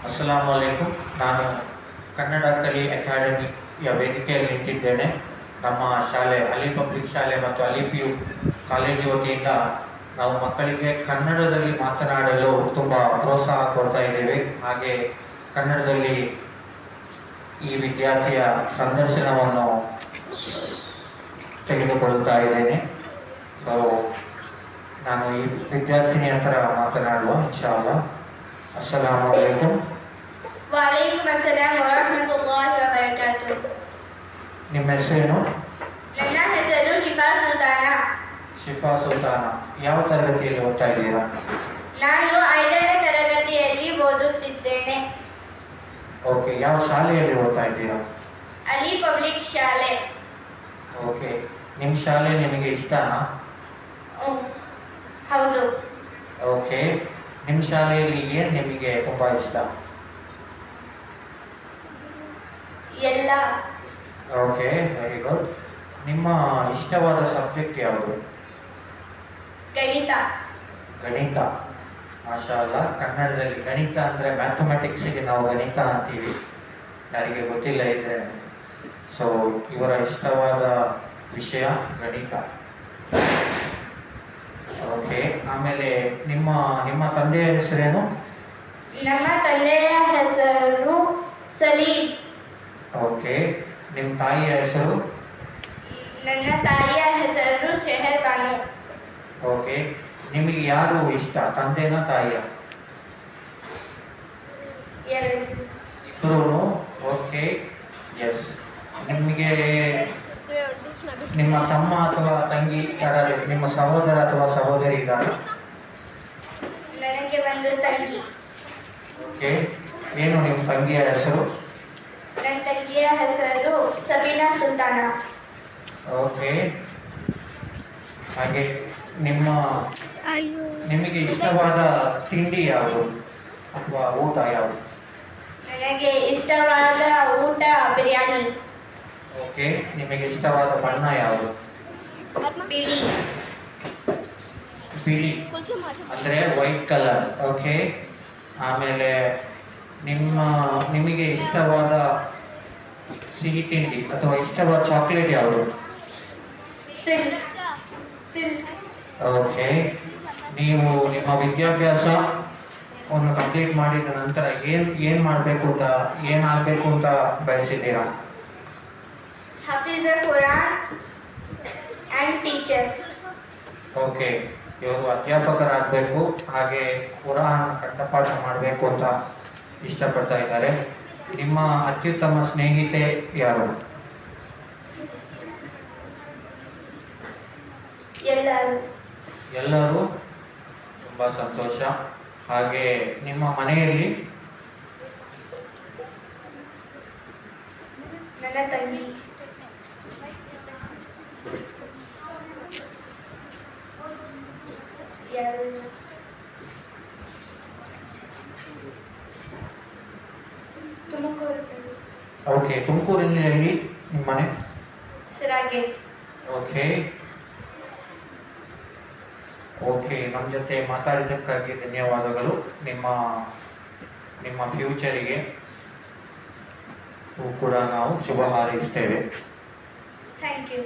ಅಸ್ಸಲಾಮು ಅಲೈಕುಂ. ನಾನು ಕನ್ನಡ ಕಲಿ ಅಕಾಡೆಮಿಯ ವೇದಿಕೆಯಲ್ಲಿ ನಿಂತಿದ್ದೇನೆ. ನಮ್ಮ ಶಾಲೆ ಅಲಿ ಪಬ್ಲಿಕ್ ಶಾಲೆ ಮತ್ತು ಅಲಿ PU ಕಾಲೇಜು ವತಿಯಿಂದ ನಾವು ಮಕ್ಕಳಿಗೆ ಕನ್ನಡದಲ್ಲಿ ಮಾತನಾಡಲು ತುಂಬ ಪ್ರೋತ್ಸಾಹ ಕೊಡ್ತಾ ಇದ್ದೇವೆ. ಹಾಗೆ ಕನ್ನಡದಲ್ಲಿ ಈ ವಿದ್ಯಾರ್ಥಿಯ ಸಂದರ್ಶನವನ್ನು ತೆಗೆದುಕೊಳ್ಳುತ್ತಾ ಇದ್ದೇನೆ. ಸೊ ನಾನು ಈ ವಿದ್ಯಾರ್ಥಿನಿಯ ಹತ್ರ ಮಾತನಾಡುವ ಇನ್ಶಾಅಲ್ಲಾ. ಅಸ್ಸಲಾಮು ಅಲೈಕುಂ. ವಾಲೈಕುಂ ಅಸ್ಸಲಾಂ ವರಹಮತುಲ್ಲಾಹಿ ವಬರಕಾತುಹು. ನಿಮ್ಮ ಹೆಸರೇನು? ನನ್ನ ಹೆಸರು ಶಿಫಾ ಸುಲ್ತಾನ. ಶಿಫಾ ಸುಲ್ತಾನ. ಯಾವ ತರಗತಿಯಲ್ಲಿ ಓದ್ತಾ ಇದ್ದೀರಾ? ನಾನು 5ನೇ ತರಗತಿಯಲ್ಲಿ ಓದುತ್ತಿದ್ದೇನೆ. ಓಕೆ. ಯಾವ ಶಾಲೆಯಲ್ಲಿ ಓದ್ತಾ ಇದ್ದೀರಾ? ಅಲಿ ಪಬ್ಲಿಕ್ ಶಾಲೆ. ಓಕೆ. ನಿಮ್ಮ ಶಾಲೆ ನಿಮಗೆ ಇಷ್ಟನಾ? ಹೌದು. ಓಕೆ. ನಿಮ್ಮ ಶಾಲೆಯಲ್ಲಿ ಏನು ನಿಮಗೆ ತುಂಬ ಇಷ್ಟ? ಎಲ್ಲ. Okay, very good. ನಿಮ್ಮ ಇಷ್ಟವಾದ ಸಬ್ಜೆಕ್ಟ್ ಯಾವುದು? ಗಣಿತ. ಗಣಿತ. ಮಾಷಾ ಅಲ್ಲಾ. ಕನ್ನಡದಲ್ಲಿ ಗಣಿತ ಅಂದರೆ ಮ್ಯಾಥಮೆಟಿಕ್ಸಿಗೆ ನಾವು ಗಣಿತ ಅಂತೀವಿ, ಯಾರಿಗೆ ಗೊತ್ತಿಲ್ಲ ಇದ್ದರೆ. ಸೊ ಇವರ ಇಷ್ಟವಾದ ವಿಷಯ ಗಣಿತ. ಓಕೆ. ಆಮೇಲೆ ನಿಮ್ಮ ನಿಮ್ಮ ತಂದೆಯ ಹೆಸರೇನು? ನಮ್ಮ ತಂದೆಯ ಹೆಸರು ಸಲೀಂ. ಓಕೆ. ನಿಮ್ಮ ತಾಯಿಯ ಹೆಸರು? ನನ್ನ ತಾಯಿಯ ಹೆಸರು ಶೆಹರ್ ಬಾನು. ಓಕೆ. ನಿಮಗೆ ಯಾರು ಇಷ್ಟ, ತಂದೆನ ತಾಯಿಯ? ಇಬ್ಬರು. Okay, yes. ನಿಮಗೆ ನಿಮ್ಮ ತಮ್ಮ ಅಥವಾ ತಂಗಿ ಯಾರಾದರೂ, ನಿಮ್ಮ ಸಹೋದರ ಅಥವಾ ಸಹೋದರಿ ಇದ್ದಾರೆ? ನನಗೆ ಒಂದು ತಂಗಿ. ಓಕೆ. ಏನು ನಿಮ್ಮ ತಂಗಿಯ ಹೆಸರು? ನನ್ನ ತಂಗಿಯ ಹೆಸರು ಸಬೀನಾ ಸುಲ್ತಾನ. ಓಕೆ. ಹಾಗೆ ನಿಮಗೆ ಇಷ್ಟವಾದ ತಿಂಡಿ ಯಾವುದು ಅಥವಾ ಊಟ ಯಾವುದು? ನನಗೆ ಇಷ್ಟವಾದ ಊಟ ಬಿರಿಯಾನಿ. ಓಕೆ. ನಿಮಗೆ ಇಷ್ಟವಾದ ಬಣ್ಣ ಯಾವುದು? ಬಿಳಿ. ಬಿಳಿ ಅಂದರೆ ವೈಟ್ ಕಲರ್. ಓಕೆ. ಆಮೇಲೆ ನಿಮಗೆ ಇಷ್ಟವಾದ ಸಿಹಿ ತಿಂಡಿ ಅಥವಾ ಇಷ್ಟವಾದ ಚಾಕ್ಲೇಟ್ ಯಾವುದು? ಸಿಲ್. ಸಿಲ್. ಓಕೆ. ನೀವು ನಿಮ್ಮ ವಿದ್ಯಾಭ್ಯಾಸವನ್ನು ಕಂಪ್ಲೀಟ್ ಮಾಡಿದ ನಂತರ ಏನಾಗಬೇಕು ಅಂತ ಬಯಸಿದ್ದೀರಾ? Hafiz Quran and teacher. Okay. ಇವರು ಅಧ್ಯಾಪಕರಾಗಬೇಕು, ಹಾಗೆ ಕುರಾನ್ ಕಂಠಪಾಠ ಮಾಡಬೇಕು ಅಂತ ಇಷ್ಟಪಡ್ತಾ ಇದ್ದಾರೆ. ನಿಮ್ಮ ಅತ್ಯುತ್ತಮ ಸ್ನೇಹಿತೆ ಯಾರು? ಎಲ್ಲರೂ. ತುಂಬ ಸಂತೋಷ. ಹಾಗೆ ನಿಮ್ಮ ಮನೆಯಲ್ಲಿ? ನನ್ನ ತಂಗಿ. ತುಮಕೂರು. ಓಕೆ. ತುಮಕೂರಿನಲ್ಲಿ ನಿಮ್ಮ ಮನೆ? ಸಿರಾಗೇಟ್. ಓಕೆ. ಓಕೆ. ನಮ್ಮ ಜೊತೆ ಮಾತಾಡಿದ್ದಕ್ಕಾಗಿ ಧನ್ಯವಾದಗಳು. ನಿಮ್ಮ ಫ್ಯೂಚರಿಗೆ ಕೂಡ ನಾವು ಶುಭ ಹಾರೈಸ್ತೇವೆ. Thank you.